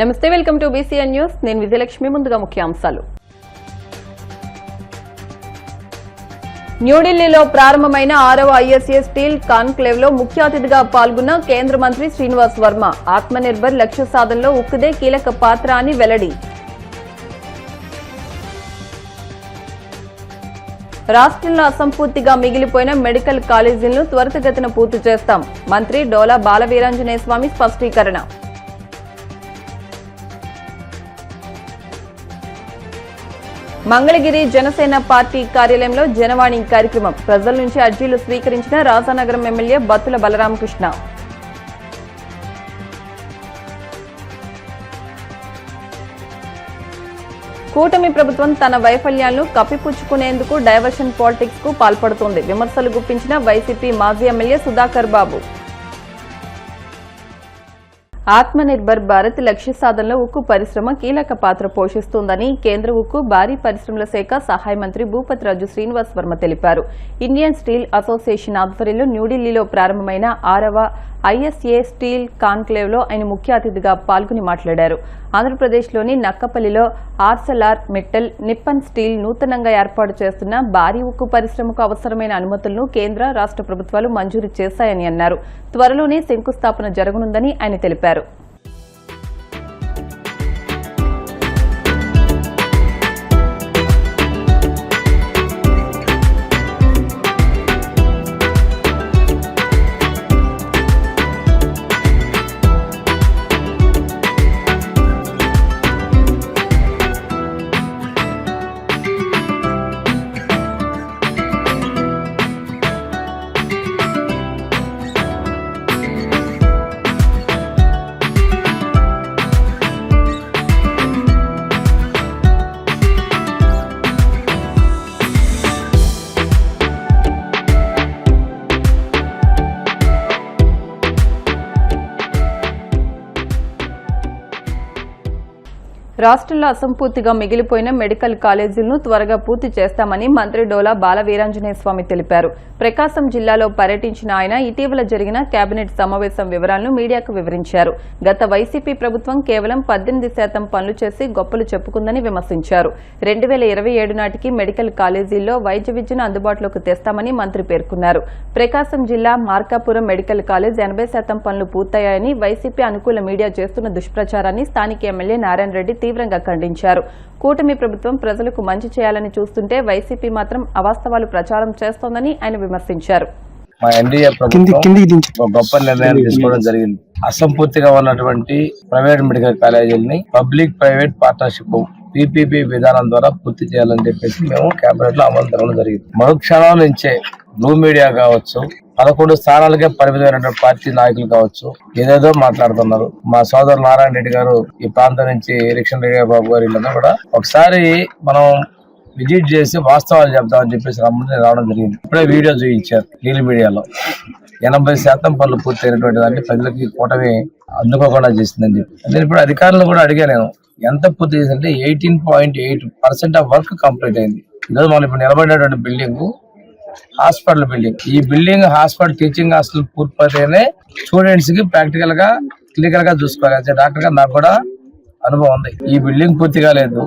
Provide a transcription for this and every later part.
నమస్తే, welcome to BCN news. నేను విజయలక్ష్మి. ముందుగా ముఖ్యాంశాలు. న్యూఢిల్లీలో ప్రారంభమైన 6వ ISA స్టీల్ కాన్క్లేవ్ లో ముఖ్య అతిథిగా పాల్గొన్న కేంద్ర మంత్రి శ్రీనివాస్ వర్మ ఆత్మనిర్భర్ లక్ష్య సాధనలో ఉక్కుదే కీలక పాత్ర అని వెల్లడి. రాష్ట్రంలో అసంపూర్తిగా మిగిలిపోయిన మెడికల్ కాలేజీలను త్వరితగతిన పూర్తి చేస్తాం. మంత్రి డోలా బాలవీరాంజనేయ స్వామి స్పష్టీకరణ. మంగళగిరి జనసేన పార్టీ కార్యాలయంలో జనవాణి కార్యక్రమం. ప్రజల నుంచి అర్జీలు స్వీకరించిన రాజానగరం ఎమ్మెల్యే బత్తుల బలరామకృష్ణ. కూటమి ప్రభుత్వం తన వైఫల్యాలను కప్పిపుచ్చుకునేందుకు డైవర్షన్ పాలిటిక్స్ కు పాల్పడుతోంది. విమర్శలు గుప్పించిన వైసీపీ మాజీ ఎమ్మెల్యే సుధాకర్ బాబు. ఆత్మనిర్భర్ భారత్ లక్ష్య సాధనలో ఉక్కు పరిశ్రమ కీలక పాత్ర పోషిస్తోందని కేంద్ర ఉక్కు భారీ పరిశ్రమల శాఖ సహాయ మంత్రి భూపతిరాజు శ్రీనివాస్ వర్మ తెలిపారు. ఇండియన్ స్టీల్ అసోసియేషన్ ఆధ్వర్యంలో న్యూఢిల్లీలో ప్రారంభమైన 6వ ISA స్టీల్ కాన్క్లేవ్ లో ఆయన ముఖ్య అతిథిగా పాల్గొని మాట్లాడారు. ఆంధ్రప్రదేశ్లోని నక్కపల్లిలో ఆర్సెలార్ మిట్టల్ నిప్పన్ స్టీల్ నూతనంగా ఏర్పాటు చేస్తున్న భారీ ఉక్కు పరిశ్రమకు అవసరమైన అనుమతులను కేంద్ర, రాష్ట్ర ప్రభుత్వాలు మంజూరు చేశాయని అన్నారు. త్వరలోనే శంకుస్థాపన జరగనుందని ఆయన తెలిపారు. రాష్ట్రంలో అసంపూర్తిగా మిగిలిపోయిన మెడికల్ కాలేజీలను త్వరగా పూర్తి చేస్తామని మంత్రి డోలా బాలవీరాంజనేయ స్వామి తెలిపారు. ప్రకాశం జిల్లాలో పర్యటించిన ఆయన ఇటీవల జరిగిన కేబినెట్ సమావేశం వివరాలను మీడియాకు వివరించారు. గత వైసీపీ ప్రభుత్వం కేవలం 18% పనులు చేసి గొప్పలు చెప్పుకుందని విమర్శించారు. 2027 నాటికి మెడికల్ కాలేజీల్లో వైద్య విద్యను అందుబాటులోకి తెస్తామని మంత్రి పేర్కొన్నారు. ప్రకాశం జిల్లా మార్కాపురం మెడికల్ కాలేజ్ 80% పనులు పూర్తయ్యాయని వైసీపీ అనుకూల మీడియా చేస్తున్న దుష్ప్రచారాన్ని స్థానిక ఎమ్మెల్యే నారాయణ రెడ్డి తీవ్రంగా ఖండించారు. కూటమి ప్రభుత్వం ప్రజలకు మంచి చేయాలని చూస్తుంటే వైసీపీ మాత్రం అవాస్తవాలు ప్రచారం చేస్తోందని ఆయన విమర్శించారు. మా ఎన్డీఏ ప్రభుత్వం గొప్ప నిర్ణయాలు తీసుకోవడం జరిగింది. అసంపూర్తిగా ఉన్నటువంటి ప్రైవేట్ మెడికల్ కాలేజీలని పబ్లిక్ ప్రైవేట్ పార్ట్నర్షిప్ PPP విధానం ద్వారా పూర్తి చేయాలని చెప్పేసి మేము కేబినెట్ లో అమలు జరగడం జరిగింది. మరుక్షణం నుంచే బ్లూ మీడియా కావచ్చు, 11 స్థానాలకే పరిమితమైనటువంటి పార్టీ నాయకులు కావచ్చు, ఏదేదో మాట్లాడుతున్నారు. మా సోదరు నారాయణ రెడ్డి గారు ఈ ప్రాంతం నుంచి ఎలక్షన్ రెడ్డి బాబు గారు వీళ్ళందరూ కూడా ఒకసారి మనం విజిట్ చేసి వాస్తవాలు చెప్తామని చెప్పేసి రావడం జరిగింది. ఇప్పుడే వీడియో చూపించారు నీలి మీడియాలో. 80% పనులు పూర్తయినటువంటి దాన్ని ప్రజలకి కూటమి అందుకోకుండా చేసిందని చెప్పి. నేను ఇప్పుడు అధికారులను కూడా అడిగా, నేను ఎంత పూర్తి చేసిందంటే 18.8% ఆఫ్ వర్క్ కంప్లీట్ అయింది. ఈరోజు మనం ఇప్పుడు నిలబడినటువంటి బిల్డింగ్ హాస్పిటల్ బిల్డింగ్. ఈ బిల్డింగ్ హాస్పిటల్ టీచింగ్ హాస్టల్ పూర్తయితేనే స్టూడెంట్స్ కి ప్రాక్టికల్ గా క్లినికల్ గా చూసుకోవాలి. డాక్టర్ గా నాకు కూడా అనుభవం ఉంది. ఈ బిల్డింగ్ పూర్తి కాలేదు,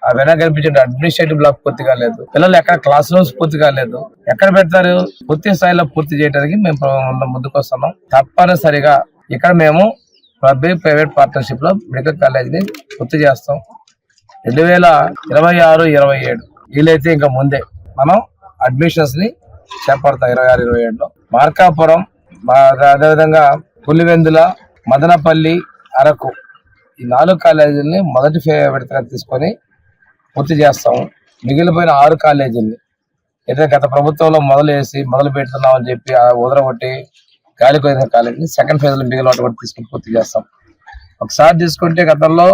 ఆ వెనక కనిపించే అడ్మినిస్ట్రేటివ్ బ్లాక్ పూర్తి కాలేదు, పిల్లలు ఎక్కడ క్లాస్ రూమ్స్ పూర్తి కాలేదు. ఎక్కడ పెడతారు? పూర్తి స్థాయిలో పూర్తి చేయడానికి మేము ముందుకు వస్తున్నాం. తప్పనిసరిగా ఇక్కడ మేము పబ్లిక్ ప్రైవేట్ పార్ట్నర్షిప్ లో మెడికల్ కాలేజీని పూర్తి చేస్తాం. 2026-27 వీలైతే ఇంకా ముందే మనం అడ్మిషన్స్ ని చేపడతాం. 26-27లో మార్కాపురం, అదేవిధంగా పులివెందుల, మదనపల్లి, అరకు ఈ 4 కాలేజీలని మొదటి విడతగా తీసుకొని పూర్తి చేస్తాము. మిగిలిపోయిన 6 కాలేజీలని అయితే గత ప్రభుత్వంలో మొదలు పెడుతున్నామని చెప్పి ఉదరగొట్టి గాలిపోయిన కాలేజీని సెకండ్ ఫేజ్ లో మిగిలిన కూడా తీసుకుని పూర్తి చేస్తాం. ఒకసారి తీసుకుంటే గతంలో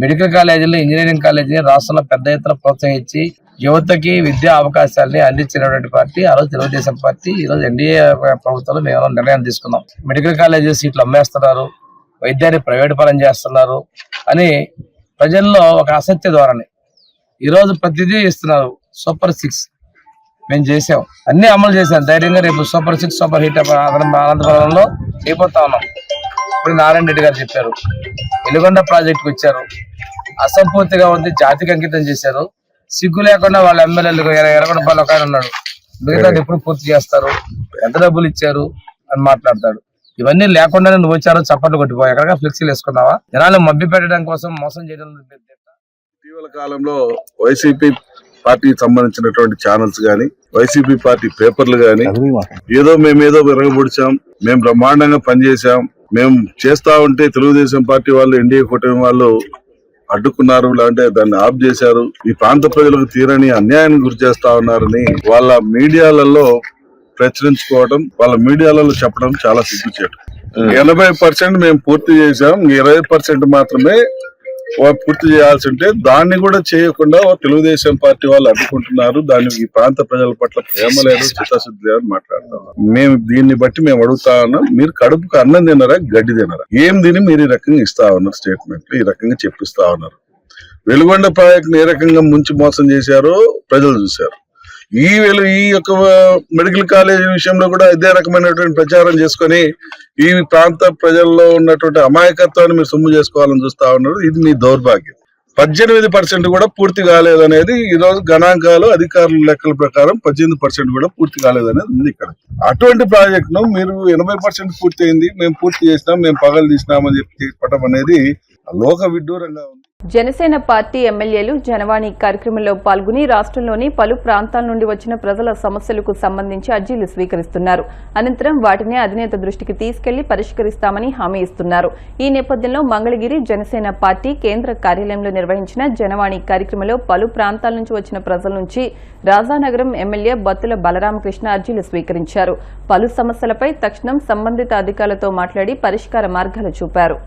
మెడికల్ కాలేజీలు, ఇంజనీరింగ్ కాలేజీని రాష్ట్రంలో పెద్ద ఎత్తున ప్రోత్సహించి యువతకి విద్యా అవకాశాలని అందించినటువంటి పార్టీ ఆ రోజు తెలుగుదేశం పార్టీ. ఈ రోజు ఎన్డీఏ ప్రభుత్వంలో మేము నిర్ణయం తీసుకున్నాం. మెడికల్ కాలేజీ సీట్లు అమ్మేస్తున్నారు, వైద్యాన్ని ప్రైవేట్ పరం చేస్తున్నారు అని ప్రజల్లో ఒక అసత్య ధోరణి. ఈ రోజు ప్రతిదీ ఇస్తున్నారు. సూపర్ 6 మేము చేసాం, అన్ని అమలు చేసాం ధైర్యంగా. రేపు సూపర్ 6, సూపర్ హిట్ అనంతపురంలో అయిపోతా ఉన్నాం. ఇప్పుడు నారాయణ రెడ్డి గారు చెప్పారు, వెలుగొండ ప్రాజెక్టుకు వచ్చారు, అసంపూర్తిగా ఉంది, జాతికి అంకితం చేశారు. సిగ్గు లేకుండా వాళ్ళ ఎమ్మెల్యేలు ఎరగొండపాలు ఒక ఆయన ఉన్నాడు, మిగతా ఎప్పుడు పూర్తి చేస్తారు, ఎంత డబ్బులు ఇచ్చారు అని మాట్లాడతాడు. ఇవన్నీ లేకుండానే నువ్వు వచ్చారో చప్పట్లు కొట్టిపోయి ఎక్కడ ఫ్లెక్సీలు వేసుకున్నావా? జనాలు మభ్య పెట్టడం కోసం మోసం చేయడం. ఇటీవల కాలంలో వైసీపీ పార్టీకి సంబంధించినటువంటి ఛానల్స్ గాని, వైసీపీ పార్టీ పేపర్లు గాని మేమేదో విరగబొడిచాం, మేము బ్రహ్మాండంగా పనిచేశాం, మేము చేస్తా ఉంటే తెలుగుదేశం పార్టీ వాళ్ళు, ఎన్డీఏ కూటమి వాళ్ళు అడ్డుకున్నారు, లేదంటే దాన్ని ఆఫ్ చేశారు, ఈ ప్రాంత ప్రజలకు తీరని అన్యాయానికి గురి చేస్తా ఉన్నారని వాళ్ళ మీడియాలలో ప్రచురించుకోవడం, వాళ్ళ మీడియాలలో చెప్పడం చాలా సిగ్గుచేటు. 80% మేము పూర్తి చేశాం, 20% మాత్రమే పూర్తి చేయాల్సి ఉంటే దాన్ని కూడా చేయకుండా తెలుగుదేశం పార్టీ వాళ్ళు అడ్డుకుంటున్నారు. దానికి ఈ ప్రాంత ప్రజల పట్ల ప్రేమ లేదు, చిత్తశుద్ధి లేదని మాట్లాడుతున్నాం. మేము దీన్ని బట్టి మేము అడుగుతా ఉన్నాం, మీరు కడుపుకు అన్నం తినరా, గడ్డి తినరా? ఏం తిని మీరు ఈ రకంగా ఇస్తా ఉన్నారు స్టేట్మెంట్లు, ఈ రకంగా చెప్పిస్తా ఉన్నారు. వెలుగొండ ప్రాజెక్ట్ ఏ రకంగా ముంచి మోసం చేశారో ప్రజలు చూశారు. ఈ యొక్క మెడికల్ కాలేజీ విషయంలో కూడా ఇదే రకమైనటువంటి ప్రచారం చేసుకొని ఈ ప్రాంత ప్రజల్లో ఉన్నటువంటి అమాయకత్వాన్ని మీరు సొమ్ము చేసుకోవాలని చూస్తా ఉన్నారు. ఇది మీ దౌర్భాగ్యం. 18% కూడా పూర్తి కాలేదనేది ఈ రోజు గణాంకాలు, అధికారుల లెక్కల ప్రకారం 18% కూడా పూర్తి కాలేదనేది ఉంది ఇక్కడ. అటువంటి ప్రాజెక్ట్ ను మీరు 80% పూర్తి అయింది, మేము పూర్తి చేసినాం, మేము పగలు తీసినామని చెప్పి చెప్పడం అనేది లోక విడ్డూరంగా ఉంది. జనసేన పార్టీ ఎమ్మెల్యేలు జనవాణి కార్యక్రమంలో పాల్గొని రాష్ట్రంలోని పలు ప్రాంతాల నుండి వచ్చిన ప్రజల సమస్యలకు సంబంధించి అర్జీలు స్వీకరిస్తున్నారు. అనంతరం వాటిని అధినేత దృష్టికి తీసుకెళ్లి పరిష్కరిస్తామని హామీ ఇస్తున్నారు. ఈ నేపథ్యంలో మంగళగిరి జనసేన పార్టీ కేంద్ర కార్యాలయంలో నిర్వహించిన జనవాణి కార్యక్రమంలో పలు ప్రాంతాల నుంచి వచ్చిన ప్రజల నుంచి రాజానగరం ఎమ్మెల్యే బత్తుల బలరామకృష్ణ అర్జీలు స్వీకరించారు. పలు సమస్యలపై తక్షణం సంబంధిత అధికారులతో మాట్లాడి పరిష్కార మార్గాలు చూపారు.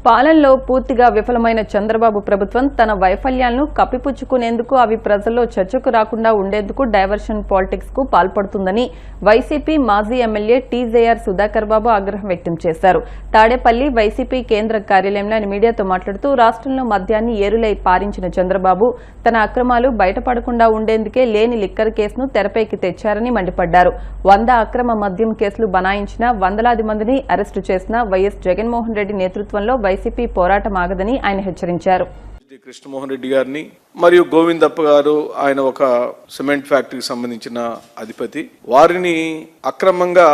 పాలనలో పూర్తిగా విఫలమైన చంద్రబాబు ప్రభుత్వం తన వైఫల్యాలను కప్పిపుచ్చుకునేందుకు అవి ప్రజల్లో చర్చకు రాకుండా ఉండేందుకు డైవర్షన్ పాలిటిక్స్ కు పాల్పడుతుందని వైసీపీ మాజీ ఎమ్మెల్యే టీజేఆర్ సుధాకర్ బాబు ఆగ్రహం వ్యక్తం చేశారు. తాడేపల్లి వైసీపీ కేంద్ర కార్యాలయంలో ఆయన మీడియాతో మాట్లాడుతూ రాష్ట్రంలో మద్యాన్ని ఏరులై పారించిన చంద్రబాబు తన అక్రమాలు బయటపడకుండా ఉండేందుకే లేని లిక్కర్ కేసును తెరపైకి తెచ్చారని మండిపడ్డారు. 100 అక్రమ మద్యం కేసులు బనాయించిన, వందలాది మందిని అరెస్టు చేసిన వైఎస్ జగన్మోహన్ రెడ్డి నేతృత్వంలో వైసీపీ పోరాటం ఆగదని ఆయన హెచ్చరించారు. కృష్ణమోహన్ రెడ్డి గారిని మరియు గోవిందప్ప గారు, ఆయన ఒక సిమెంట్ ఫ్యాక్టరీకి సంబంధించిన అధిపతి, వారిని అక్రమంగా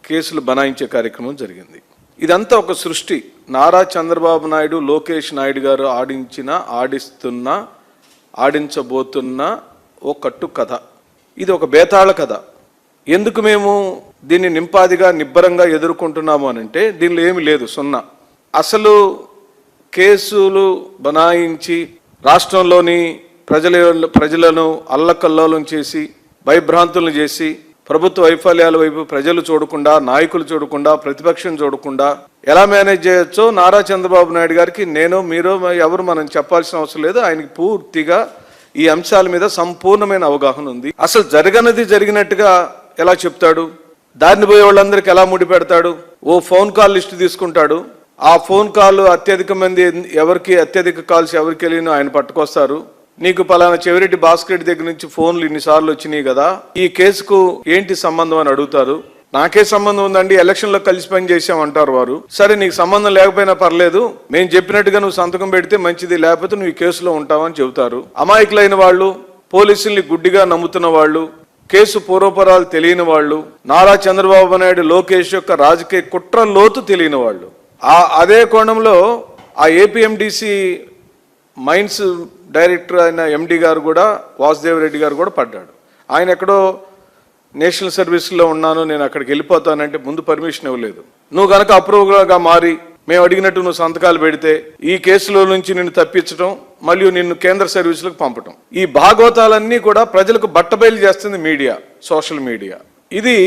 కేసులు బనాయించే కార్యక్రమం జరిగింది. ఇదంతా ఒక సృష్టి. నారా చంద్రబాబు నాయుడు, లోకేష్ నాయుడు గారు ఆడించబోతున్న ఓ కట్టు కథ. ఇది ఒక బేతాళ కథ. ఎందుకు మేము దీన్ని నింపాదిగా నిబ్బరంగా ఎదుర్కొంటున్నాము అనంటే దీనిలో ఏమి లేదు, సున్నా. అసలు కేసులు బనాయించి రాష్ట్రంలోని ప్రజలను అల్లకల్లోలం చేసి, భయభ్రాంతులను చేసి, ప్రభుత్వ వైఫల్యాల వైపు ప్రజలు చూడకుండా, నాయకులు చూడకుండా, ప్రతిపక్షం చూడకుండా ఎలా మేనేజ్ చేయొచ్చో నారా చంద్రబాబు నాయుడు గారికి మీరు ఎవరు మనం చెప్పాల్సిన అవసరం లేదు. ఆయనకి పూర్తిగా ఈ అంశాల మీద సంపూర్ణమైన అవగాహన ఉంది. అసలు జరగనది జరిగినట్టుగా ఎలా చెప్తాడు? దారిని పోయే వాళ్ళందరికీ ఎలా ముడిపెడతాడు? ఓ ఫోన్ కాల్ లిస్టు తీసుకుంటాడు. ఆ ఫోన్ కాల్ అత్యధిక కాల్స్ ఎవరికి వెళ్ళినో ఆయన పట్టుకొస్తారు. నీకు పలానా చెవిరెడ్డి భాస్కర్ దగ్గర నుంచి ఫోన్లు ఇన్నిసార్లు వచ్చినాయి కదా, ఈ కేసుకు ఏంటి సంబంధం అని అడుగుతారు. నాకే సంబంధం ఉందండి, ఎలక్షన్లో కలిసి పని చేసామంటారు వారు. సరే, నీకు సంబంధం లేకపోయినా పర్లేదు, మేము చెప్పినట్టుగా నువ్వు సంతకం పెడితే మంచిది, లేకపోతే నువ్వు ఈ కేసులో ఉంటావని చెబుతారు. అమాయకులైన వాళ్ళు, పోలీసుల్ని గుడ్డిగా నమ్ముతున్న వాళ్ళు, కేసు పూర్వపరాలు తెలియని వాళ్ళు, నారా చంద్రబాబు నాయుడు, లోకేష్ యొక్క రాజకీయ కుట్ర లోతు తెలియని వాళ్ళు. అదే కోణంలో ఆ ఏపీఎండిసి మైన్స్ డైరెక్టర్ అయిన ఎండి గారు కూడా, వాసుదేవ్ రెడ్డి గారు కూడా పడ్డాడు. ఆయన ఎక్కడో నేషనల్ సర్వీస్లో ఉన్నాను, నేను అక్కడికి వెళ్ళిపోతానంటే ముందు పర్మిషన్ ఇవ్వలేదు. నువ్వు కనుక అప్రూవల్గా మారి మేము అడిగినట్టు నువ్వు సంతకాలు పెడితే ఈ కేసులో నుంచి నిన్ను తప్పించడం, మళ్ళీ నిన్ను కేంద్ర సర్వీసులకు పంపటం. ఈ భాగవతాలన్నీ కూడా ప్రజలకు బట్టబయలు చేస్తుంది మీడియా, సోషల్ మీడియా. ఇది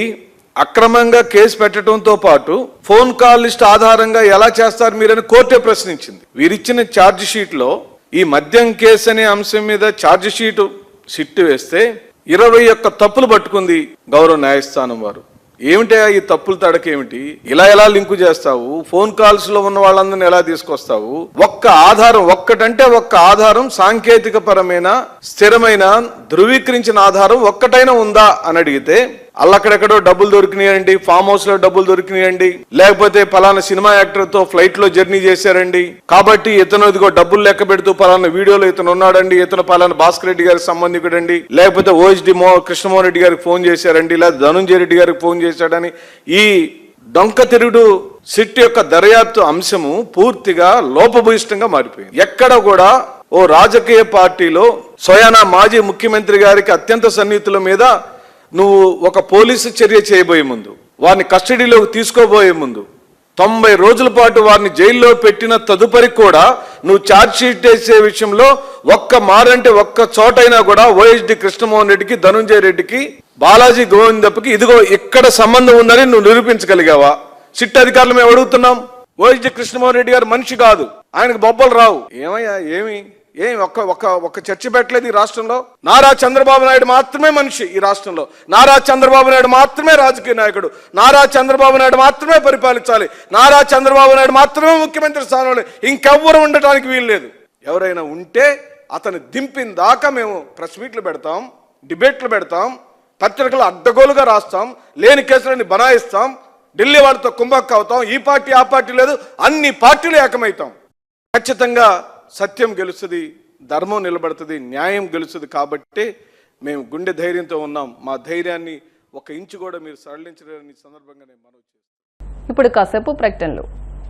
అక్రమంగా కేసు పెట్టడంతో పాటు ఫోన్ కాల్ లిస్ట్ ఆధారంగా ఎలా చేస్తారు మీరని కోర్టే ప్రశ్నించింది. వీరిచ్చిన ఛార్జ్ షీట్ లో ఈ మద్యం కేసు అనే అంశం మీద ఛార్జ్ షీట్ సిట్టు వేస్తే 21 తప్పులు పట్టుకుంది గౌరవ న్యాయస్థానం వారు. ఏమిటా ఈ తప్పుల తడకేమిటి? ఇలా లింకు చేస్తావు? ఫోన్ కాల్స్ లో ఉన్న వాళ్ళందరినీ ఎలా తీసుకొస్తావు? ఒక్క ఆధారం సాంకేతిక పరమైన స్థిరమైన ధృవీకరించిన ఆధారం ఒక్కటైనా ఉందా అని అడిగితే అల్లక్కడెక్కడో డబ్బులు దొరికినాయండి, ఫామ్ హౌస్ లో డబ్బులు దొరికినాయండి, లేకపోతే పలానా సినిమా యాక్టర్ తో ఫ్లైట్ లో జర్నీ చేశారండి, కాబట్టి ఇతను ఇదిగో డబ్బులు లెక్క పెడుతూ పలానా వీడియోలో ఇతను ఉన్నాడండి, ఇతను పలానా భాస్కర్ రెడ్డి గారికి సంబంధికుడండి, లేకపోతే ఓఎస్డి కృష్ణమోహన్ రెడ్డి గారికి ఫోన్ చేశారండి, లేదా ధనుంజయ రెడ్డి గారికి ఫోన్ చేశాడని ఈ డొంక తిరుగుడు సిట్ యొక్క దర్యాప్తు అంశము పూర్తిగా లోపభూయిష్టంగా మారిపోయింది. ఎక్కడ కూడా ఓ రాజకీయ పార్టీలో స్వయానా మాజీ ముఖ్యమంత్రి గారికి అత్యంత సన్నిహితుల మీద నువ్వు ఒక పోలీసు చర్య చేయబోయే ముందు, వారిని కస్టడీలోకి తీసుకోబోయే ముందు 90 రోజుల పాటు వారిని జైల్లో పెట్టిన తదుపరి కూడా నువ్వు ఛార్జ్ షీట్ వేసే విషయంలో ఒక్క చోటైనా కూడా ఓఎస్డి కృష్ణమోహన్ రెడ్డికి, ధనుంజయ రెడ్డికి, బాలాజీ గోవిందప్పకి ఇదిగో ఇక్కడ సంబంధం ఉందని నువ్వు నిరూపించగలిగావా? సిట్ అధికారులు మేము అడుగుతున్నాం. ఓఎస్డి కృష్ణమోహన్ రెడ్డి గారు మనిషి కాదు, ఆయనకు బొబ్బలు రావు. ఏమయ్యా ఏమి ఒక్క చర్చ పెట్టలేదు ఈ రాష్ట్రంలో. నారా చంద్రబాబు నాయుడు మాత్రమే మనిషి ఈ రాష్ట్రంలో. నారా చంద్రబాబు నాయుడు మాత్రమే రాజకీయ నాయకుడు. నారా చంద్రబాబు నాయుడు మాత్రమే పరిపాలించాలి. నారా చంద్రబాబు నాయుడు మాత్రమే ముఖ్యమంత్రి స్థానంలో, ఇంకెవ్వరు ఉండటానికి వీల్లేదు. ఎవరైనా ఉంటే అతను దింపిన దాకా మేము ప్రెస్ మీట్లు పెడతాం, డిబేట్లు పెడతాం, పత్రికలు అడ్డగోలుగా రాస్తాం, లేని కేసులని బనాయిస్తాం, ఢిల్లీ వాళ్ళతో కుంభక్ అవుతాం, ఈ పార్టీ ఆ పార్టీ లేదు, అన్ని పార్టీలు ఏకమవుతాం. ఖచ్చితంగా సత్యం గెలుస్తుంది, ధర్మం నిలబడుతుంది, న్యాయం గెలుస్తుంది. కాబట్టి మేము గుండె ధైర్యంతో ఉన్నాం. మా ధైర్యాన్ని 1 ఇంచు కూడా మీరు సడలించలేని సందర్భంగా నేను మనవి చేస్తున్నాను. ఇప్పుడు కాసేపు ప్రకటనలు.